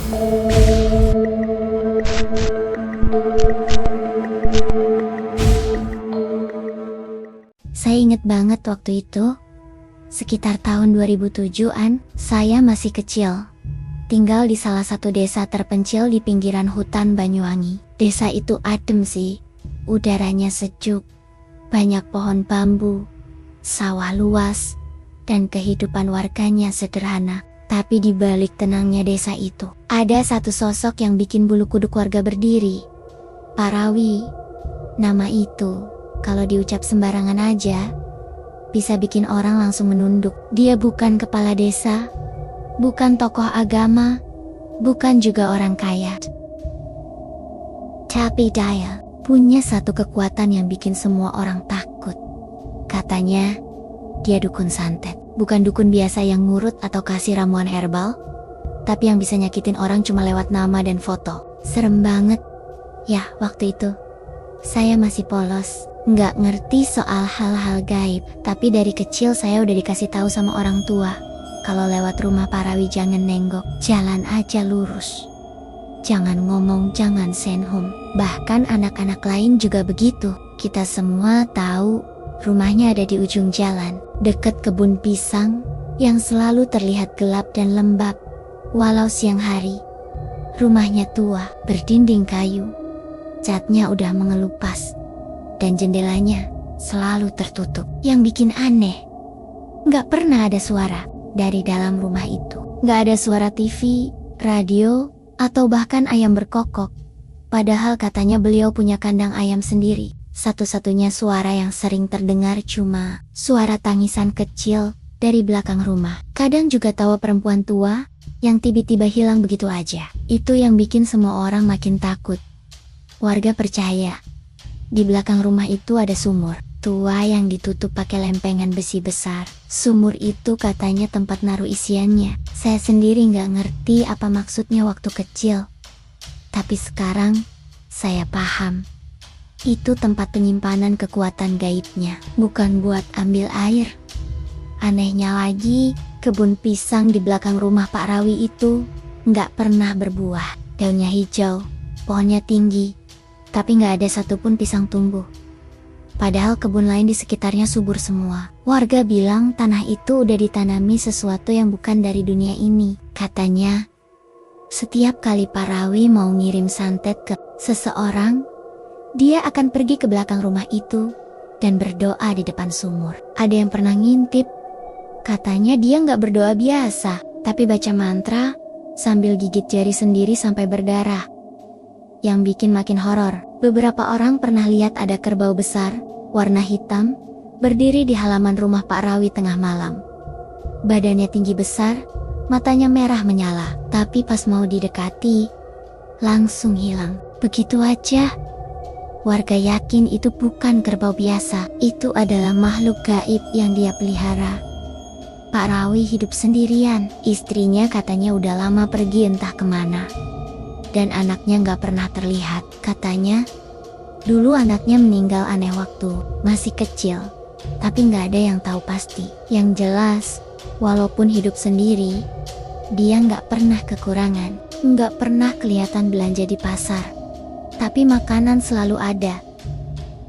Saya inget banget waktu itu, sekitar tahun 2007-an, saya masih kecil. Tinggal di salah satu desa terpencil di pinggiran hutan Banyuwangi. Desa itu adem sih, udaranya sejuk, banyak pohon bambu, sawah luas, dan kehidupan warganya sederhana. Tapi di balik tenangnya desa itu, ada satu sosok yang bikin bulu kuduk warga berdiri. Pak Rawi, nama itu kalau diucap sembarangan aja, bisa bikin orang langsung menunduk. Dia bukan kepala desa, bukan tokoh agama, bukan juga orang kaya. Tapi dia punya satu kekuatan yang bikin semua orang takut. Katanya, dia dukun santet. Bukan dukun biasa yang ngurut atau kasih ramuan herbal, tapi yang bisa nyakitin orang cuma lewat nama dan foto. Serem banget. Ya, waktu itu saya masih polos, nggak ngerti soal hal-hal gaib. Tapi dari kecil saya udah dikasih tahu sama orang tua, kalau lewat rumah Pak Rawi jangan nenggok, jalan aja lurus. Jangan ngomong, jangan senhum. Bahkan anak-anak lain juga begitu. Kita semua tahu rumahnya ada di ujung jalan, dekat kebun pisang yang selalu terlihat gelap dan lembab. Walau siang hari, rumahnya tua, berdinding kayu, catnya udah mengelupas, dan jendelanya selalu tertutup. Yang bikin aneh, nggak pernah ada suara dari dalam rumah itu. Nggak ada suara TV, radio, atau bahkan ayam berkokok. Padahal katanya beliau punya kandang ayam sendiri. Satu-satunya suara yang sering terdengar cuma suara tangisan kecil dari belakang rumah. Kadang juga tawa perempuan tua yang tiba-tiba hilang begitu aja. Itu yang bikin semua orang makin takut. Warga percaya di belakang rumah itu ada sumur tua yang ditutup pakai lempengan besi besar. Sumur itu katanya tempat naruh isiannya. Saya sendiri nggak ngerti apa maksudnya waktu kecil. Tapi sekarang saya paham. Itu tempat penyimpanan kekuatan gaibnya, bukan buat ambil air. Anehnya lagi, kebun pisang di belakang rumah Pak Rawi itu nggak pernah berbuah. Daunnya hijau, pohonnya tinggi, tapi nggak ada satupun pisang tumbuh. Padahal kebun lain di sekitarnya subur semua. Warga bilang tanah itu udah ditanami sesuatu yang bukan dari dunia ini. Katanya, setiap kali Pak Rawi mau ngirim santet ke seseorang, dia akan pergi ke belakang rumah itu dan berdoa di depan sumur. Ada yang pernah ngintip, katanya dia nggak berdoa biasa, tapi baca mantra sambil gigit jari sendiri sampai berdarah. Yang bikin makin horor, beberapa orang pernah lihat ada kerbau besar, warna hitam, berdiri di halaman rumah Pak Rawi tengah malam. Badannya tinggi besar, matanya merah menyala, tapi pas mau didekati, langsung hilang. Begitu aja. Warga yakin itu bukan kerbau biasa, itu adalah makhluk gaib yang dia pelihara. Pak Rawi hidup sendirian, istrinya katanya udah lama pergi entah kemana. Dan anaknya nggak pernah terlihat. Katanya, dulu anaknya meninggal aneh waktu masih kecil, tapi nggak ada yang tahu pasti. Yang jelas, walaupun hidup sendiri, dia nggak pernah kekurangan, nggak pernah kelihatan belanja di pasar. Tapi makanan selalu ada.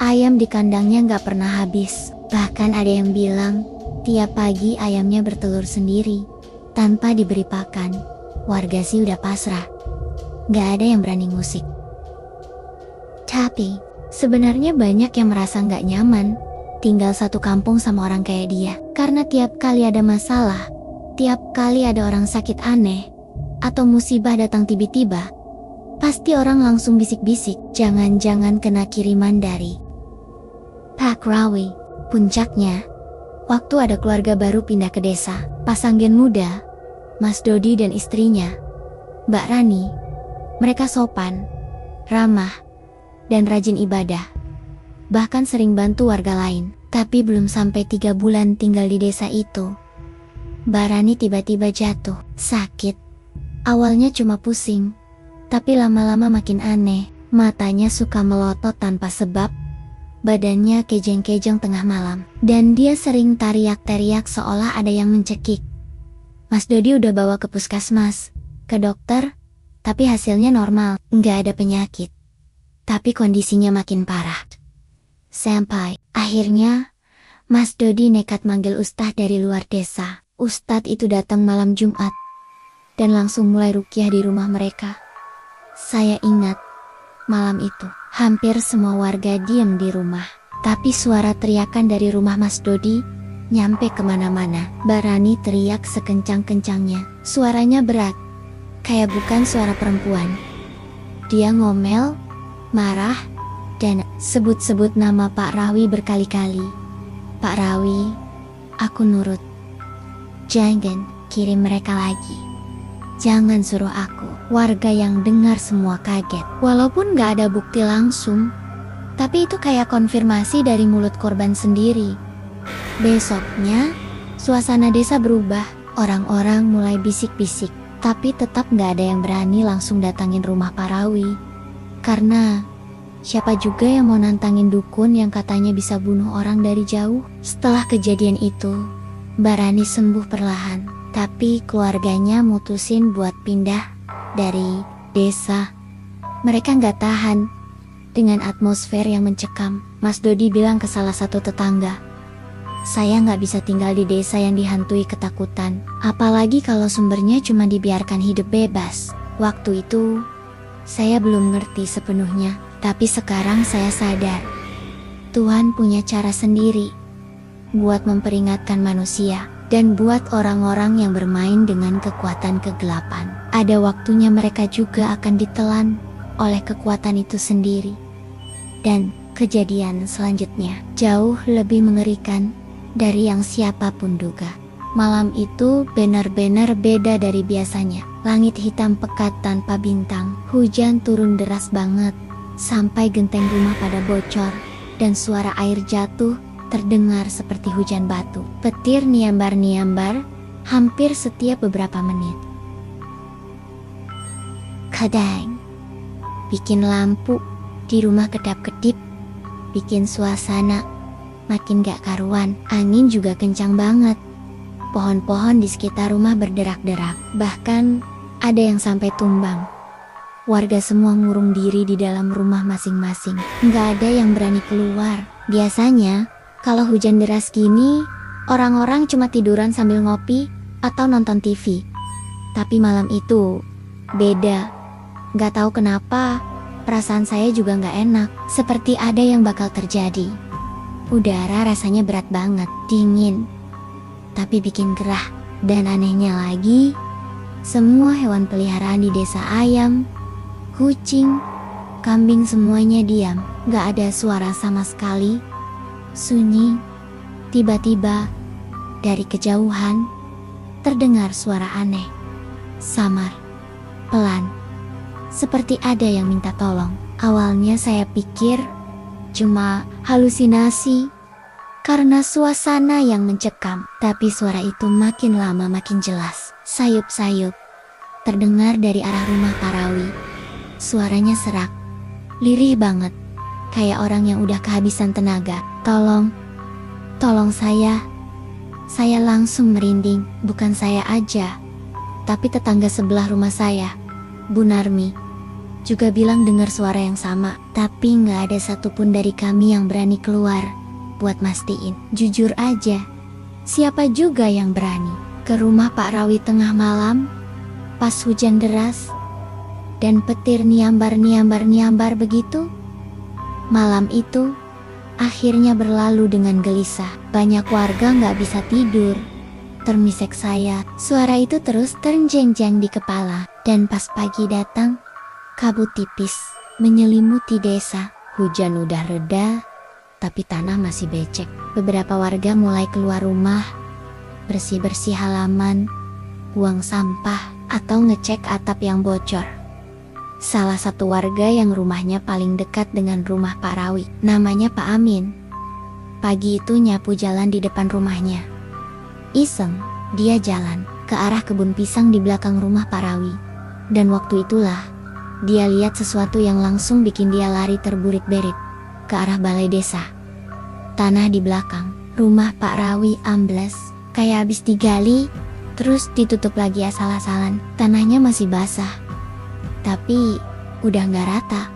Ayam di kandangnya nggak pernah habis. Bahkan ada yang bilang, tiap pagi ayamnya bertelur sendiri, tanpa diberi pakan. Warga sih udah pasrah. Nggak ada yang berani ngusik. Tapi, sebenarnya banyak yang merasa nggak nyaman tinggal satu kampung sama orang kayak dia. Karena tiap kali ada masalah, tiap kali ada orang sakit aneh, atau musibah datang tiba-tiba, pasti orang langsung bisik-bisik, jangan-jangan kena kiriman dari Pak Rawi. Puncaknya, waktu ada keluarga baru pindah ke desa, pasangan muda, Mas Dodi dan istrinya, Mbak Rani. Mereka sopan, ramah, dan rajin ibadah. Bahkan sering bantu warga lain. Tapi belum sampai 3 bulan tinggal di desa itu, Mbak Rani tiba-tiba jatuh, sakit. Awalnya cuma pusing, tapi lama-lama makin aneh. Matanya suka melotot tanpa sebab, badannya kejang-kejang tengah malam, dan dia sering teriak-teriak seolah ada yang mencekik. Mas Dodi udah bawa ke puskesmas, ke dokter, tapi hasilnya normal, nggak ada penyakit. Tapi kondisinya makin parah. Sampai akhirnya Mas Dodi nekat manggil ustadz dari luar desa. Ustadz itu datang malam Jumat dan langsung mulai ruqyah di rumah mereka. Saya ingat malam itu hampir semua warga diam di rumah, tapi suara teriakan dari rumah Mas Dodi nyampe kemana-mana. Barani teriak sekencang-kencangnya. Suaranya berat, kayak bukan suara perempuan. Dia ngomel, marah, dan sebut-sebut nama Pak Rawi berkali-kali. Pak Rawi, aku nurut. Jangan kirim mereka lagi. Jangan suruh aku. Warga yang dengar semua kaget. Walaupun gak ada bukti langsung, tapi itu kayak konfirmasi dari mulut korban sendiri. Besoknya, suasana desa berubah. Orang-orang mulai bisik-bisik, tapi tetap gak ada yang berani langsung datangin rumah Pak Rawi. Karena siapa juga yang mau nantangin dukun yang katanya bisa bunuh orang dari jauh? Setelah kejadian itu, Mbak Rani sembuh perlahan, tapi keluarganya mutusin buat pindah dari desa. Mereka nggak tahan dengan atmosfer yang mencekam. Mas Dodi bilang ke salah satu tetangga, saya nggak bisa tinggal di desa yang dihantui ketakutan, apalagi kalau sumbernya cuma dibiarkan hidup bebas. Waktu itu, saya belum ngerti sepenuhnya, tapi sekarang saya sadar, Tuhan punya cara sendiri buat memperingatkan manusia, dan buat orang-orang yang bermain dengan kekuatan kegelapan. Ada waktunya mereka juga akan ditelan oleh kekuatan itu sendiri. Dan kejadian selanjutnya jauh lebih mengerikan dari yang siapapun duga. Malam itu benar-benar beda dari biasanya. Langit hitam pekat tanpa bintang. Hujan turun deras banget, sampai genteng rumah pada bocor, dan suara air jatuh terdengar seperti hujan batu. Petir niambar-niambar hampir setiap beberapa menit. Kadang bikin lampu di rumah kedap-kedip, bikin suasana makin gak karuan. Angin juga kencang banget. Pohon-pohon di sekitar rumah berderak-derak, bahkan ada yang sampai tumbang. Warga semua ngurung diri di dalam rumah masing-masing. Gak ada yang berani keluar. Biasanya kalau hujan deras gini, orang-orang cuma tiduran sambil ngopi atau nonton TV. Tapi malam itu beda. Gak tahu kenapa, perasaan saya juga gak enak. Seperti ada yang bakal terjadi. Udara rasanya berat banget, dingin, tapi bikin gerah. Dan anehnya lagi, semua hewan peliharaan di desa, ayam, kucing, kambing, semuanya diam. Gak ada suara sama sekali. Sunyi. Tiba-tiba dari kejauhan terdengar suara aneh, samar, pelan, seperti ada yang minta tolong. Awalnya saya pikir cuma halusinasi karena suasana yang mencekam, tapi suara itu makin lama makin jelas. Sayup-sayup terdengar dari arah rumah Pak Rawi. Suaranya serak, lirih banget, kayak orang yang udah kehabisan tenaga. Tolong saya. Saya langsung merinding. Bukan saya aja, tapi tetangga sebelah rumah saya, Bu Narmi, juga bilang dengar suara yang sama. Tapi nggak ada satupun dari kami yang berani keluar buat mastiin. Jujur aja, siapa juga yang berani ke rumah Pak Rawi tengah malam, pas hujan deras, dan petir niambar begitu? Malam itu akhirnya berlalu dengan gelisah. Banyak warga nggak bisa tidur. Termisek saya, suara itu terus ternjeng-jeng di kepala. Dan pas pagi datang, kabut tipis menyelimuti desa. Hujan udah reda, tapi tanah masih becek. Beberapa warga mulai keluar rumah, bersih-bersih halaman, buang sampah, atau ngecek atap yang bocor. Salah satu warga yang rumahnya paling dekat dengan rumah Pak Rawi, namanya Pak Amin, pagi itu nyapu jalan di depan rumahnya. Iseng, dia jalan ke arah kebun pisang di belakang rumah Pak Rawi. Dan waktu itulah dia lihat sesuatu yang langsung bikin dia lari terburit-berit ke arah balai desa. Tanah di belakang rumah Pak Rawi ambles, kayak habis digali, terus ditutup lagi asal-asalan. Tanahnya masih basah, tapi udah nggak rata.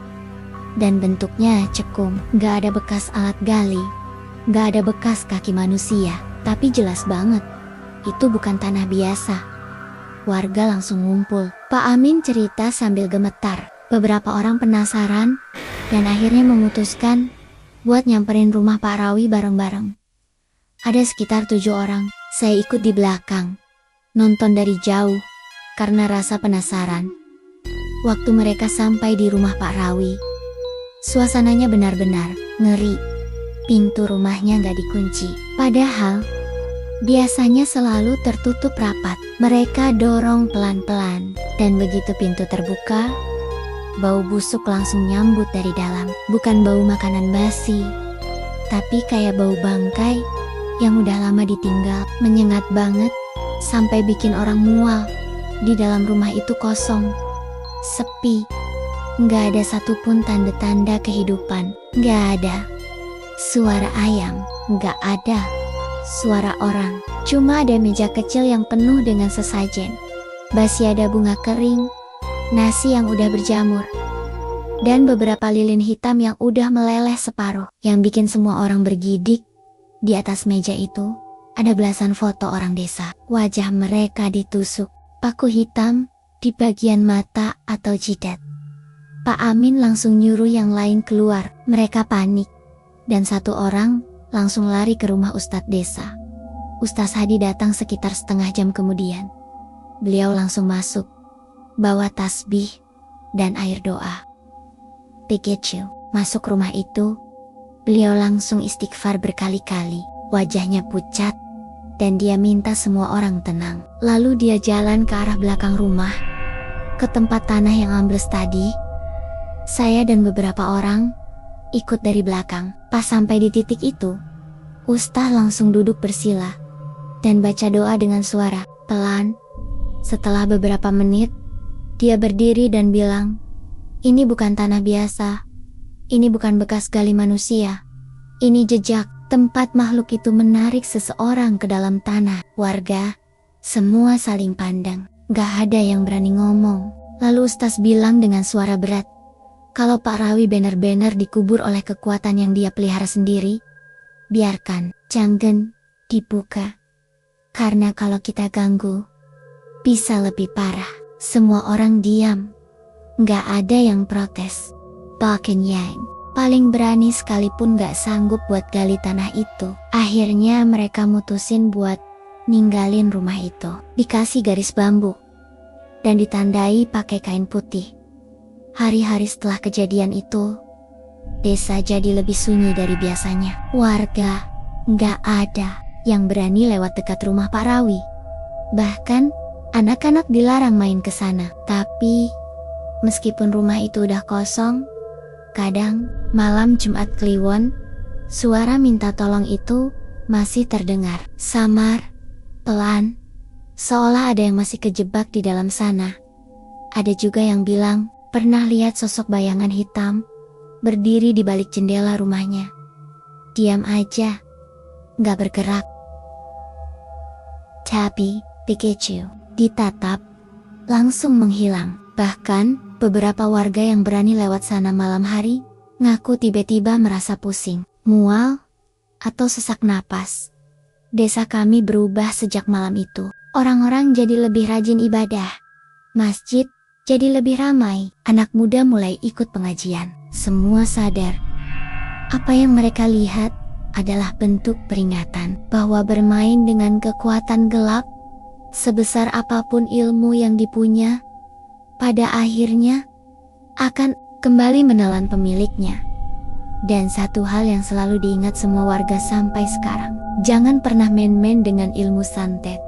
Dan bentuknya cekung, nggak ada bekas alat gali, nggak ada bekas kaki manusia, tapi jelas banget, itu bukan tanah biasa. Warga langsung ngumpul. Pak Amin cerita sambil gemetar. Beberapa orang penasaran, dan akhirnya memutuskan buat nyamperin rumah Pak Rawi bareng-bareng. Ada sekitar 7 orang, saya ikut di belakang, nonton dari jauh, karena rasa penasaran. Waktu mereka sampai di rumah Pak Rawi, suasananya benar-benar ngeri. Pintu rumahnya nggak dikunci, padahal biasanya selalu tertutup rapat. Mereka dorong pelan-pelan, dan begitu pintu terbuka, bau busuk langsung nyambut dari dalam. Bukan bau makanan basi, tapi kayak bau bangkai yang udah lama ditinggal. Menyengat banget, sampai bikin orang mual. Di dalam rumah itu kosong, sepi, nggak ada satupun tanda-tanda kehidupan. Nggak ada suara ayam, nggak ada suara orang. Cuma ada meja kecil yang penuh dengan sesajen. Basi ada bunga kering, nasi yang udah berjamur, dan beberapa lilin hitam yang udah meleleh separuh. Yang bikin semua orang bergidik, di atas meja itu ada belasan foto orang desa. Wajah mereka ditusuk paku hitam di bagian mata atau jidat. Pak Amin langsung nyuruh yang lain keluar. Mereka panik, dan satu orang langsung lari ke rumah Ustadz desa. Ustadz Hadi datang sekitar setengah jam kemudian. Beliau langsung masuk, bawa tasbih dan air doa. Begitu masuk rumah itu, beliau langsung istighfar berkali-kali. Wajahnya pucat, dan dia minta semua orang tenang. Lalu dia jalan ke arah belakang rumah, ke tempat tanah yang ambles tadi. Saya dan beberapa orang ikut dari belakang. Pas sampai di titik itu, Ustaz langsung duduk bersila dan baca doa dengan suara pelan. Setelah beberapa menit, dia berdiri dan bilang, "Ini bukan tanah biasa. Ini bukan bekas gali manusia. Ini jejak." Tempat makhluk itu menarik seseorang ke dalam tanah. Warga semua saling pandang, gak ada yang berani ngomong. Lalu Ustaz bilang dengan suara berat, "Kalau Pak Rawi benar-benar dikubur oleh kekuatan yang dia pelihara sendiri, biarkan, jangan dibuka. Karena kalau kita ganggu, bisa lebih parah." Semua orang diam, gak ada yang protes. Bahkan Yang paling berani sekalipun gak sanggup buat gali tanah itu. Akhirnya mereka mutusin buat ninggalin rumah itu. Dikasih garis bambu dan ditandai pakai kain putih. Hari-hari setelah kejadian itu, desa jadi lebih sunyi dari biasanya. Warga gak ada yang berani lewat dekat rumah Pak Rawi. Bahkan anak-anak dilarang main ke sana. Tapi meskipun rumah itu udah kosong, kadang malam Jumat Kliwon, suara minta tolong itu masih terdengar. Samar, pelan, seolah ada yang masih kejebak di dalam sana. Ada juga yang bilang pernah lihat sosok bayangan hitam berdiri di balik jendela rumahnya. Diam aja, gak bergerak. Tapi begitu ditatap, langsung menghilang. Bahkan beberapa warga yang berani lewat sana malam hari ngaku tiba-tiba merasa pusing, mual, atau sesak napas. Desa kami berubah sejak malam itu. Orang-orang jadi lebih rajin ibadah. Masjid jadi lebih ramai. Anak muda mulai ikut pengajian. Semua sadar, apa yang mereka lihat adalah bentuk peringatan bahwa bermain dengan kekuatan gelap, sebesar apapun ilmu yang dipunya, pada akhirnya akan kembali menelan pemiliknya. Dan satu hal yang selalu diingat semua warga sampai sekarang, jangan pernah main-main dengan ilmu santet,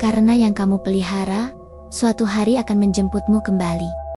karena yang kamu pelihara suatu hari akan menjemputmu kembali.